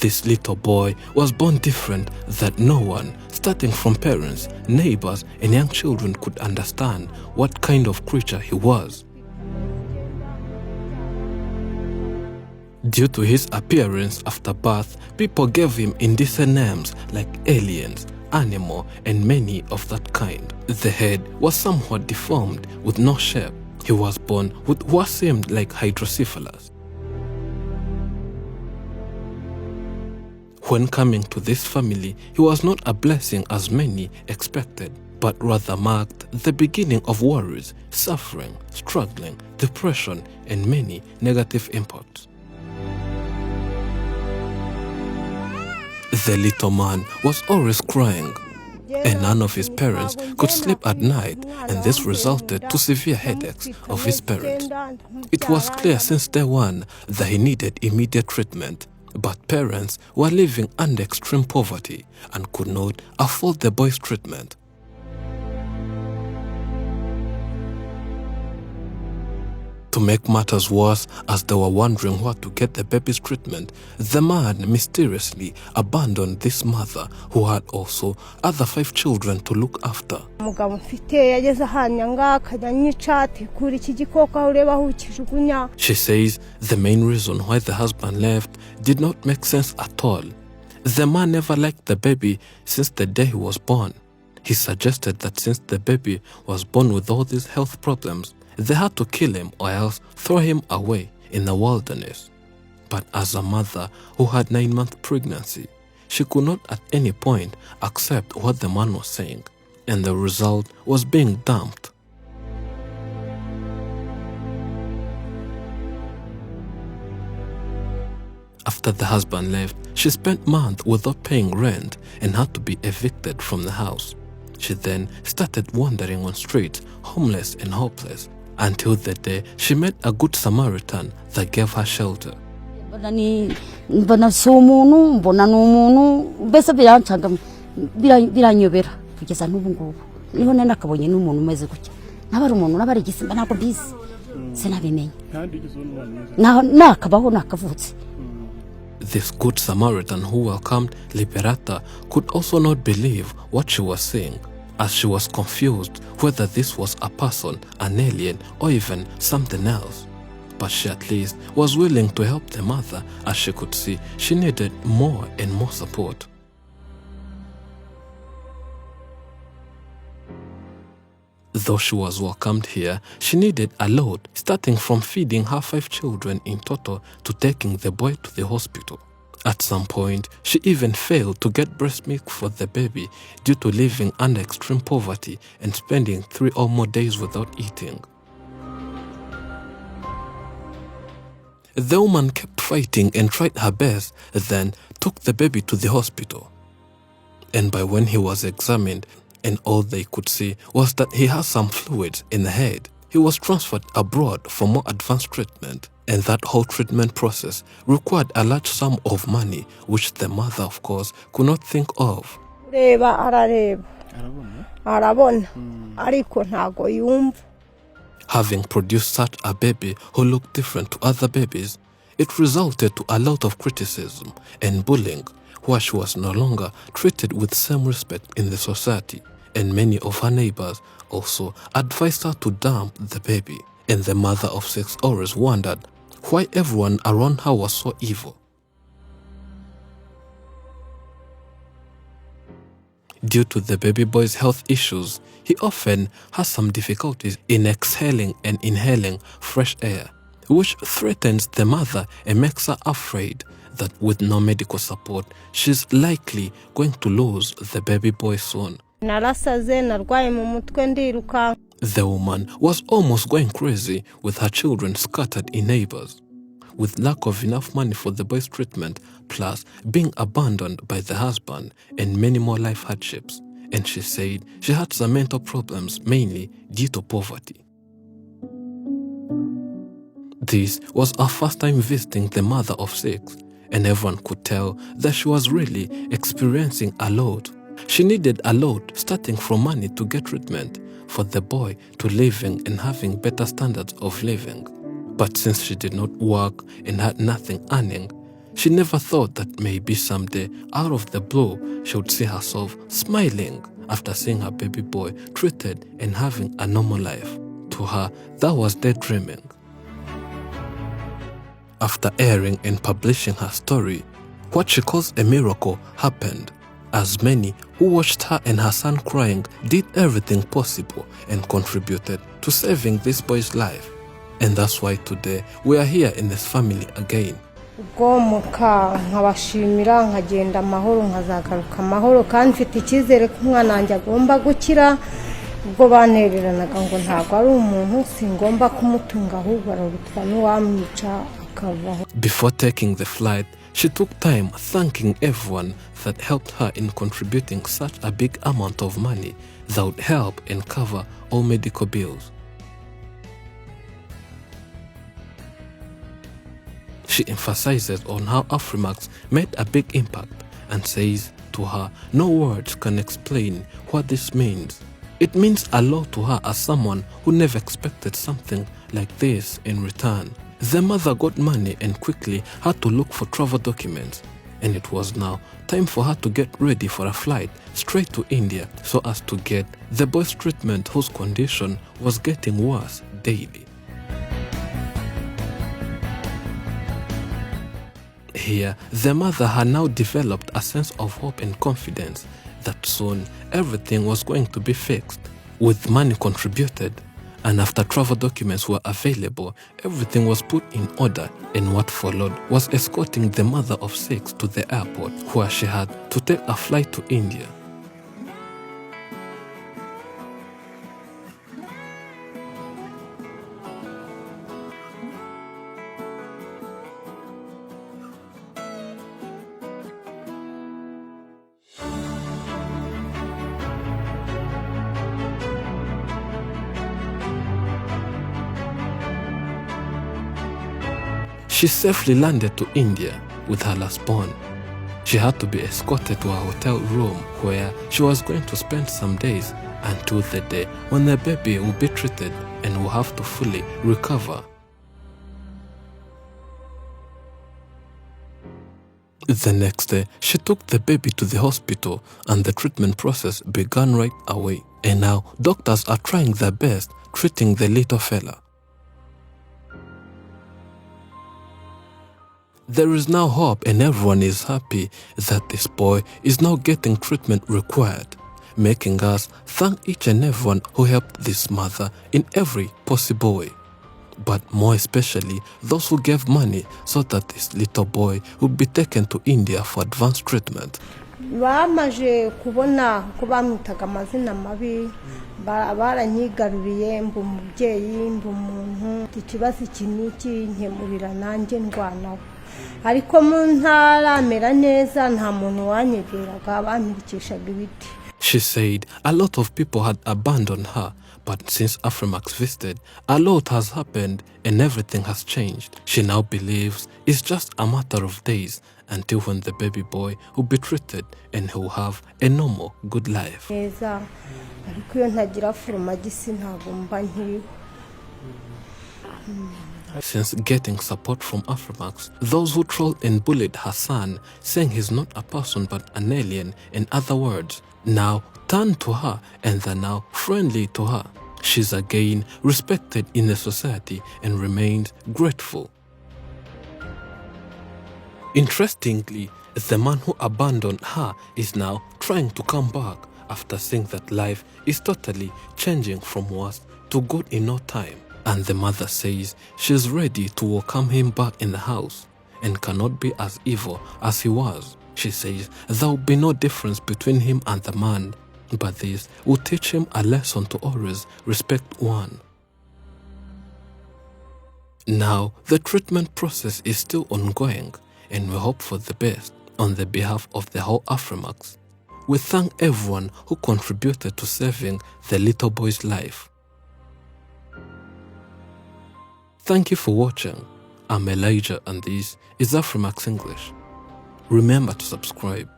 This little boy was born different that no one, starting from parents, neighbors, and young children, could understand what kind of creature he was. Due to his appearance after birth, people gave him indecent names like aliens, animal, and many of that kind. The head was somewhat deformed with no shape. He was born with what seemed like hydrocephalus. When coming to this family, he was not a blessing as many expected, but rather marked the beginning of worries, suffering, struggling, depression, and many negative impacts. The little man was always crying, and none of his parents could sleep at night, and this resulted to severe headaches of his parents. It was clear since day one that he needed immediate treatment, but parents were living under extreme poverty and could not afford the boy's treatment. To make matters worse, as they were wondering where to get the baby's treatment, the man mysteriously abandoned this mother who had also other 5 children to look after. She says the main reason why the husband left did not make sense at all. The man never liked the baby since the day he was born. He suggested that since the baby was born with all these health problems, they had to kill him or else throw him away in the wilderness. But as a mother who had 9-month pregnancy, she could not at any point accept what the man was saying, and the result was being dumped. After the husband left, she spent months without paying rent and had to be evicted from the house. She then started wandering on streets, homeless and hopeless, until the day she met a good Samaritan that gave her shelter. The This good Samaritan who welcomed Liberata could also not believe what she was seeing, as she was confused whether this was a person, an alien, or even something else. But she at least was willing to help the mother, as she could see she needed more and more support. Though she was welcomed here, she needed a lot, starting from feeding her 5 children in total to taking the boy to the hospital. At some point, she even failed to get breast milk for the baby due to living under extreme poverty and spending 3 or more days without eating. The woman kept fighting and tried her best, then took the baby to the hospital. And by when he was examined, and all they could see was that he had some fluids in the head, he was transferred abroad for more advanced treatment. And that whole treatment process required a large sum of money, which the mother, of course, could not think of. Having produced such a baby who looked different to other babies, it resulted to a lot of criticism and bullying, where she was no longer treated with same respect in the society, and many of her neighbors also advised her to dump the baby. And the mother of 6 always wondered why everyone around her was so evil. Due to the baby boy's health issues, he often has some difficulties in exhaling and inhaling fresh air, which threatens the mother and makes her afraid that with no medical support, she's likely going to lose the baby boy soon. The woman was almost going crazy with her children scattered in neighbors. With lack of enough money for the boy's treatment, plus being abandoned by the husband and many more life hardships, and she said she had some mental problems mainly due to poverty. This was her first time visiting the mother of 6, and everyone could tell that she was really experiencing a lot. She needed a lot, starting from money to get treatment, for the boy to living and having better standards of living. But since she did not work and had nothing earning, She never thought that maybe someday, out of the blue, she would see herself smiling after seeing her baby boy treated and having a normal life. To her, that was daydreaming. After airing and publishing her story, what she calls a miracle happened, as many who watched her and her son crying did everything possible and contributed to saving this boy's life. And that's why today we are here in this family again. ubwo nkabashimira nkagenda amahoro nkazagaruka amahoro kandi mfite icyizere ko umwana wanjye agomba gukira ubwo banereranaga ngo ntabwo ari umuntu singomba kumutunga ahubwo ararutwa n'uwamwica akavaho. Before taking the flight, she took time thanking everyone that helped her in contributing such a big amount of money that would help and cover all medical bills. She emphasizes on how Afrimax made a big impact and says to her, no words can explain what this means. It means a lot to her as someone who never expected something like this in return. The mother got money and quickly had to look for travel documents, and it was now time for her to get ready for a flight straight to India so as to get the boy's treatment whose condition was getting worse daily. Here, the mother had now developed a sense of hope and confidence that soon everything was going to be fixed. With money contributed, and after travel documents were available, everything was put in order, and what followed was escorting the mother of 6 to the airport, where she had to take a flight to India. She safely landed to India with her last-born. She had to be escorted to a hotel room where she was going to spend some days until the day when the baby will be treated and will have to fully recover. The next day, she took the baby to the hospital and the treatment process began right away. And now, doctors are trying their best treating the little fella. There is now hope and everyone is happy that this boy is now getting treatment required, making us thank each and everyone who helped this mother in every possible way. But more especially those who gave money so that this little boy would be taken to India for advanced treatment. Bamaje kubona ko bamwitaga amazina mabi baranyigaruriye mbu umubyeyi mbu umuntu ikibazo kiniki nkemurira nanjye ndwanaho ariko mu ntaramera neza nta muntu wanyegeraga bampirikishaga ibiti. She said a lot of people had abandoned her, but since Afrimax visited, a lot has happened and everything has changed. She now believes it's just a matter of days until when the baby boy will be treated and he will have a normal, good life. Since getting support from Afrimax, those who trolled and bullied her son, saying he's not a person but an alien, in other words, now turn to her and they're now friendly to her. She's again respected in the society and remains grateful. Interestingly, the man who abandoned her is now trying to come back after seeing that life is totally changing from worse to good in no time. And the mother says she's ready to welcome him back in the house and cannot be as evil as he was. She says there will be no difference between him and the man, but this will teach him a lesson to always respect one. Now, the treatment process is still ongoing, and we hope for the best on the behalf of the whole Afrimax. We thank everyone who contributed to saving the little boy's life. Thank you for watching. I'm Elijah and this is Afrimax English. Remember to subscribe.